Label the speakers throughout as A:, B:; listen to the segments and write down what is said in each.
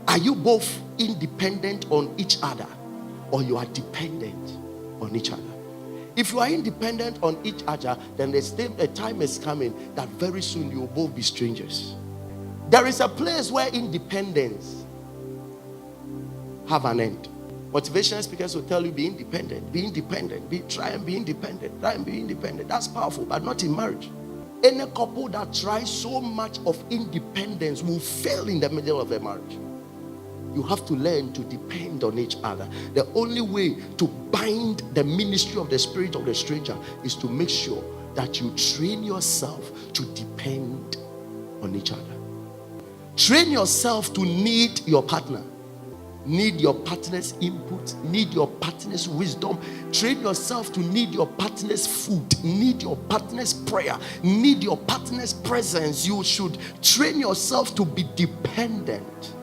A: Are you both independent on each other, or you are dependent on each other? If you are independent on each other, then a time is coming that very soon you will both be strangers. There is a place where independence have an end. Motivational speakers will tell you, be independent, try and be independent. That's powerful, but not in marriage. Any couple that tries so much of independence will fail in the middle of a marriage. You have to learn to depend on each other. The only way to bind the ministry of the spirit of the stranger is to make sure that you train yourself to depend on each other. Train yourself to need your partner. Need your partner's input, need your partner's wisdom. Train yourself to need your partner's food, need your partner's prayer, need your partner's presence. You should train yourself to be dependent.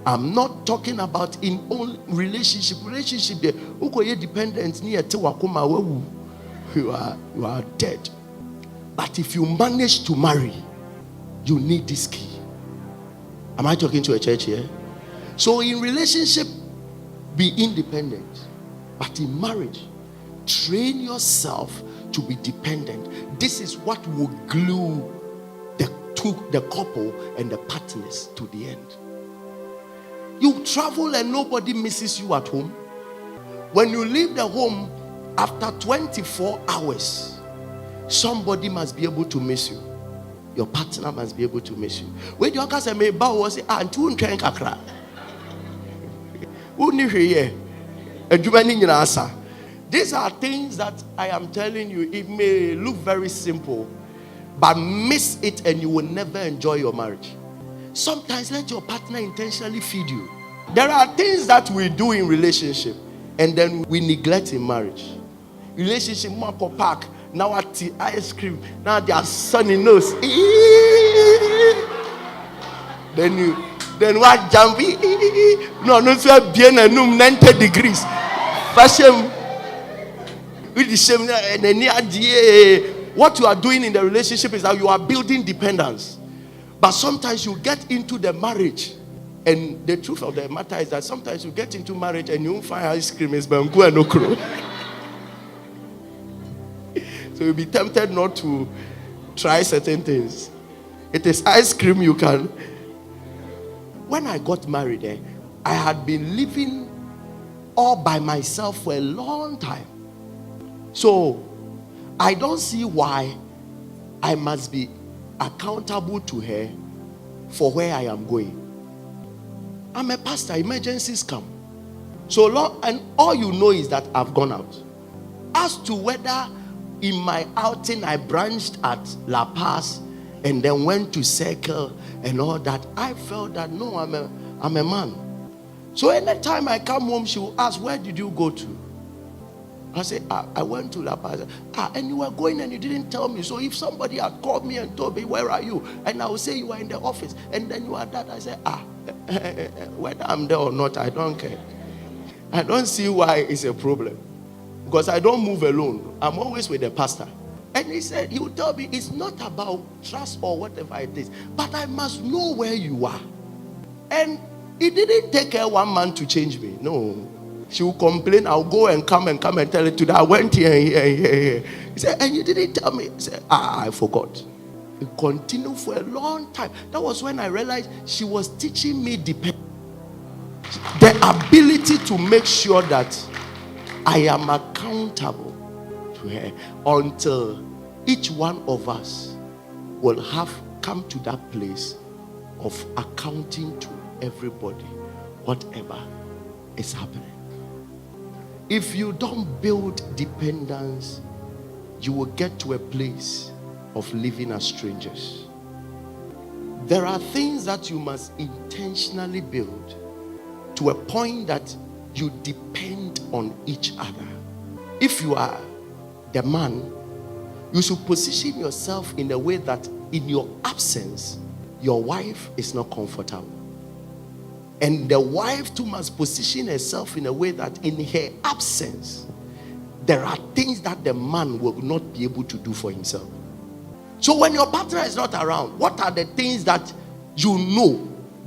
A: I'm not talking about in all relationship there. Dependent, you are dead. But if you manage to marry, you need this key. Am I talking to a church here? So in relationship, be independent. But in marriage, train yourself to be dependent. This is what will glue the couple and the partners to the end. You travel and nobody misses you at home. When you leave the home after 24 hours, somebody must be able to miss you. Your partner must be able to miss you. When you say, "Me ba was say, ah, tu ntwen kakra." These are things that I am telling you. It may look very simple, but miss it and you will never enjoy your marriage. Sometimes let your partner intentionally feed you. There are things that we do in relationship and then we neglect in marriage. Relationship, Marco Park, now at the ice cream, now they are sunny nose. Then what jumpy? No, so bien and 90 degrees. Fashion with the same and then what you are doing in the relationship is that you are building dependence. But sometimes you get into the marriage, and the truth of the matter is that sometimes you get into marriage and you won't find ice cream is bangu and okro. So you'll be tempted not to try certain things. It is ice cream you can. When I got married, I had been living all by myself for a long time. So I don't see why I must be accountable to her for where I am going. I'm a pastor, emergencies come. So long, and all you know is that I've gone out. As to whether in my outing I branched at La Paz and then went to Circle and all that, I felt that no, I'm a man. So anytime I come home, she will ask, "Where did you go to?" I say, "I went to La Paz." And you were going and you didn't tell me. So if somebody had called me and told me, "Where are you?" And I will say, "You were in the office." And then you are that. I say, whether I'm there or not, I don't care. I don't see why it's a problem. Because I don't move alone. I'm always with the pastor. And he said, he would tell me, it's not about trust or whatever it is, but I must know where you are. And it didn't take her 1 month to change me. No. She will complain. I'll go and come and tell her today I went here and here and here. He said, "And you didn't tell me." He said, "I forgot." It continued for a long time. That was when I realized she was teaching me the ability to make sure that I am accountable to her, until each one of us will have come to that place of accounting to everybody whatever is happening. If you don't build dependence, you will get to a place of living as strangers. There are things that you must intentionally build to a point that you depend on each other. If you are the man, you should position yourself in a way that in your absence, your wife is not comfortable. And the wife too must position herself in a way that in her absence, there are things that the man will not be able to do for himself. So when your partner is not around, what are the things that you know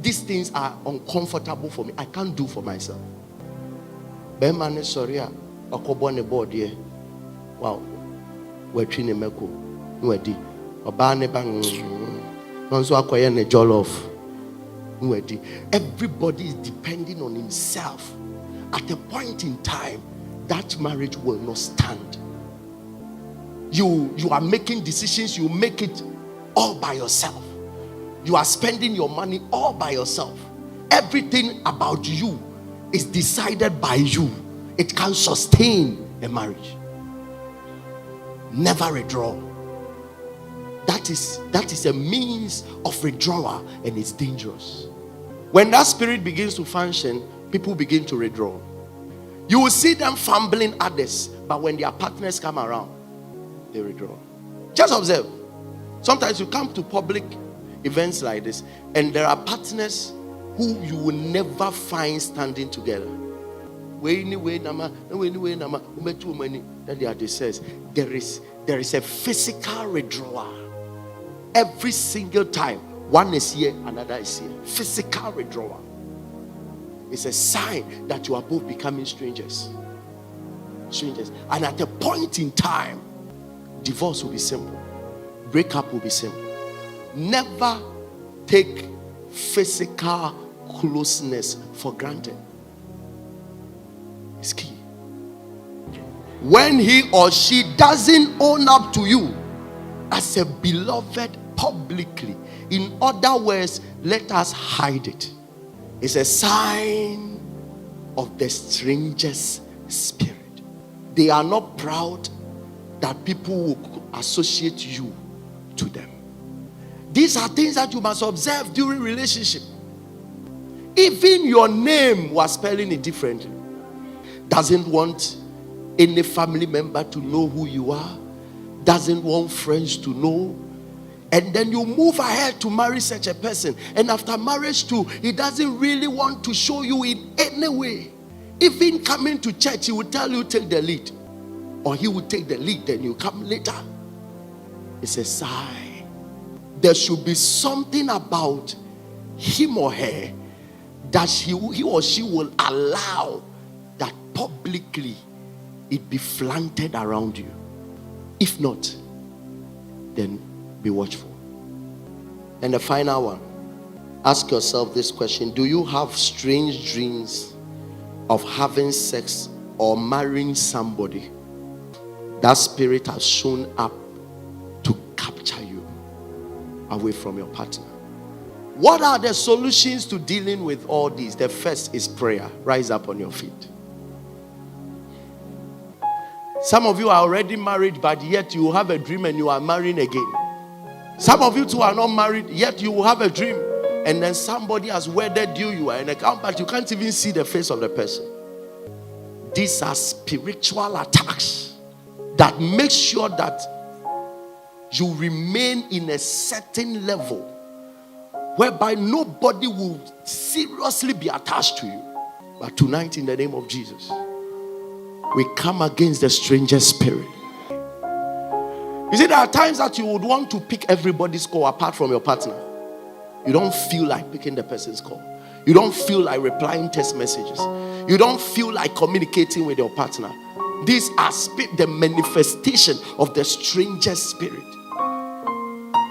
A: these things are uncomfortable for me. I can't do for myself. Bemane sorry okobo ne board here. Wow. We twine meko. Nwedi. Oba ne bang. Nonso akoye ne jollof. Nwedi. Everybody is depending on himself. At a point in time, that marriage will not stand. You are making decisions, you make it all by yourself. You are spending your money all by yourself. Everything about you is decided by you. It can sustain a marriage. Never withdraw. That is a means of withdrawal, and it's dangerous. When that spirit begins to function, people begin to withdraw. You will see them fumbling others, but when their partners come around, they withdraw. Just observe. Sometimes you come to public events like this, and there are partners who you will never find standing together. There is a physical withdrawal. Every single time, one is here, another is here. Physical withdrawal. It's a sign that you are both becoming strangers. And at a point in time, divorce will be simple. Breakup will be simple. Never take physical closeness for granted. It's key. When he or she doesn't own up to you as a beloved publicly, in other words, let us hide it. It's a sign of the stranger's spirit. They are not proud that people will associate you to them. These are things that you must observe during relationship. Even your name was spelling it differently. Doesn't want any family member to know who you are. Doesn't want friends to know. And then you move ahead to marry such a person. And after marriage too, he doesn't really want to show you in any way. Even coming to church, he will tell you take the lead. Or he will take the lead, then you come later. It's a sign. There should be something about him or her that he or she will allow that publicly it be flaunted around you. If not, then be watchful. And the final one, ask yourself this question: do you have strange dreams of having sex or marrying somebody? That spirit has shown up to capture you away from your partner. What are the solutions to dealing with all these? The first is prayer. Rise up on your feet. Some of you are already married, but yet you have a dream and you are marrying again. Some of you too are not married, yet you will have a dream, and then somebody has wedded you. You are in a camp, but you can't even see the face of the person. These are spiritual attacks that make sure that you remain in a certain level whereby nobody will seriously be attached to you. But tonight, in the name of Jesus, we come against the stranger spirit. You see, there are times that you would want to pick everybody's call apart from your partner. You don't feel like picking the person's call. You don't feel like replying text messages. You don't feel like communicating with your partner. These are the manifestation of the stranger spirit.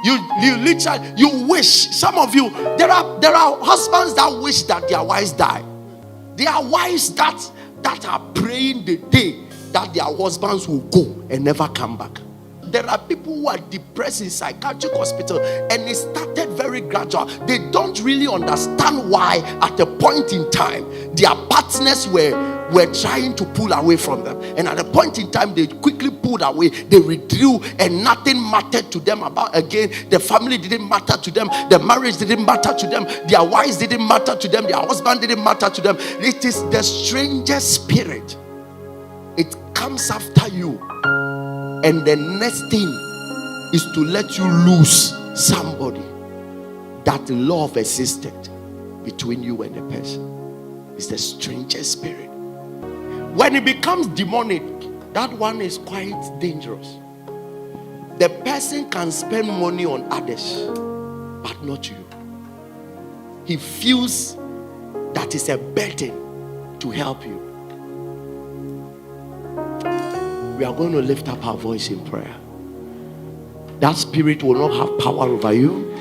A: You literally, you wish. Some of you, there are husbands that wish that their wives die. There are wives that are praying the day that their husbands will go and never come back. There are people who are depressed in psychiatric hospital, and it started very gradual. They don't really understand why at a point in time their partners were trying to pull away from them, and at a point in time they quickly pulled away. They withdrew, and nothing mattered to them about again. The family didn't matter to them. The marriage didn't matter to them. Their wives didn't matter to them. Their husband didn't matter to them. It is the stranger spirit. It comes after you. And the next thing is to let you lose somebody that love existed between you and the person. It's the stranger spirit. When it becomes demonic, that one is quite dangerous. The person can spend money on others, but not you. he feels that is a burden to help you. We are going to lift up our voice in prayer. That spirit will not have power over you.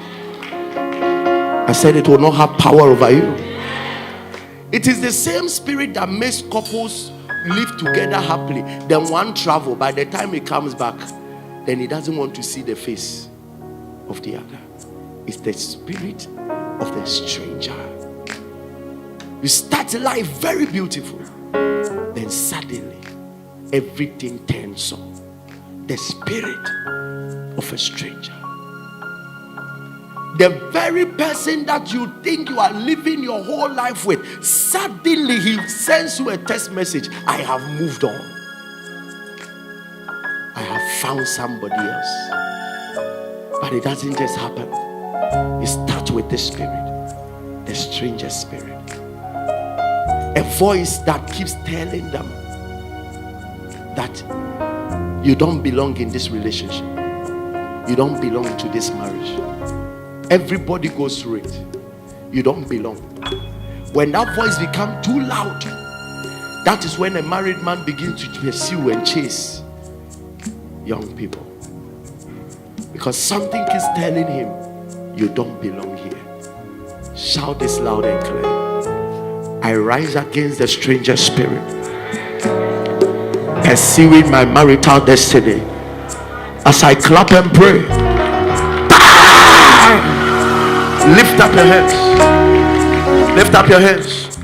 A: I said it will not have power over you. It is the same spirit that makes couples live together happily. Then one travel, by the time he comes back, then he doesn't want to see the face of the other. It's the spirit of the stranger. You start life very beautiful, then suddenly everything turns on. The spirit of a stranger. The very person that you think you are living your whole life with, suddenly he sends you a text message. I have moved on. I have found somebody else. But it doesn't just happen. It starts with the spirit, the stranger spirit. A voice that keeps telling them that you don't belong in this relationship. You don't belong to this marriage. Everybody goes through it. You don't belong. When that voice becomes too loud, that is when a married man begins to pursue and chase young people. Because something is telling him, you don't belong here. Shout this loud and clear. I rise against the stranger spirit, pursuing my marital destiny. As I clap and pray, lift up your hands. Lift up your hands.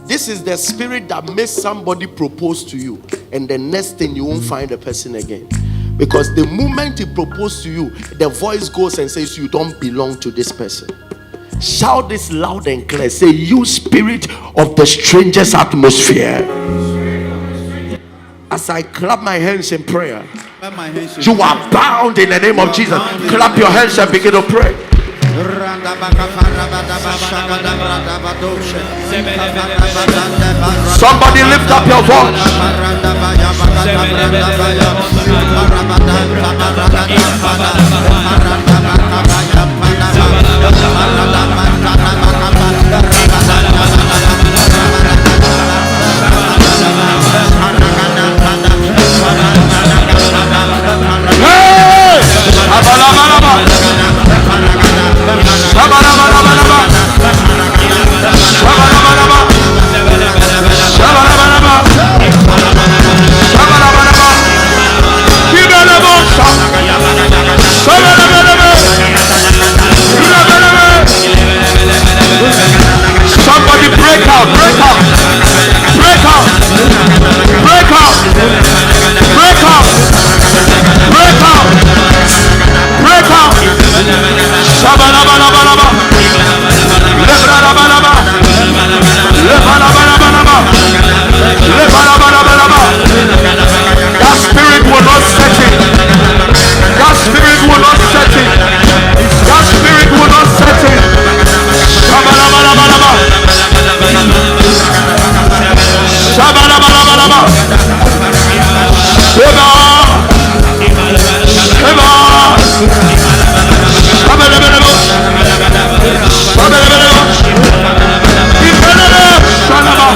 A: This is the spirit that makes somebody propose to you, and the next thing you won't find the person again. Because the moment he proposes to you, the voice goes and says you don't belong to this person. Shout this loud and clear. Say, you spirit of the stranger's atmosphere. As I clap my hands in prayer, you are bound in the name of Jesus. Clap your hands and begin to pray. Somebody lift up your voice. Somebody break out, break out, break out, break out, break out, break out, break out. Shabalabalaba, lebalabalaba, lebalabalaba, lebalabalaba. That spirit will not set in. That spirit will not set in. That spirit will not set in. Shabalabalaba, shabalabalaba, sheba, sheba, shabalabalaba, shabalabalaba, shabalabalaba.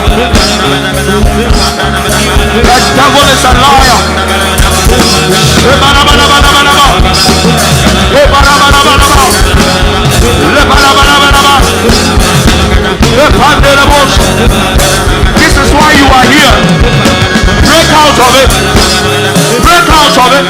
A: The devil is a liar. This is why you are here. Break out of it. Break out of it.